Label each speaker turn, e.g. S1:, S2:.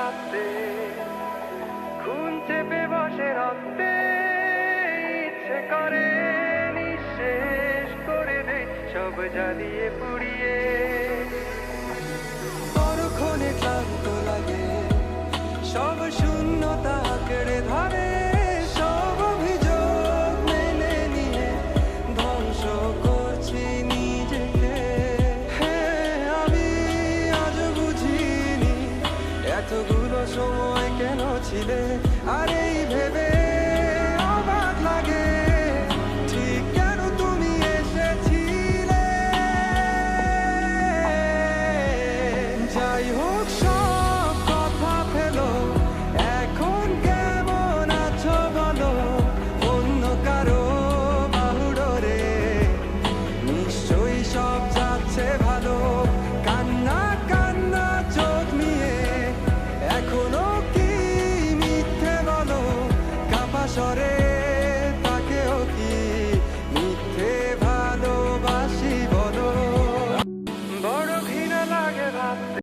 S1: ভাবতে, খুন চেপে বসে রক্তে, ইচ্ছে করে নিঃশেষ করে দে সব জ্বালিয়ে পুড়িয়ে। পরক্ষণে ক্লান্ত লাগে, সব শূন্যতা আঁকড়ে ধরে, সব অভিযোগ মেনে নিয়ে ধ্বংস করছি নিজেকে। হ্যাঁ, আমি আজ বুঝিনি এতগুলো সময় কেন ছিলে, আর এই ভেবে অবাক লাগে ঠিক কেন তুমি এসেছিলে। যাই হোক সব কথা ফেলো, এখন কেমন আছো বলো, অন্য কারো বাহুডোরে নিশ্চয়ই সব যাচ্ছে ভালো। কান্না কান্না চোখ নিয়ে এখনো কি মিথ্যে বলো, কাপা স্বরে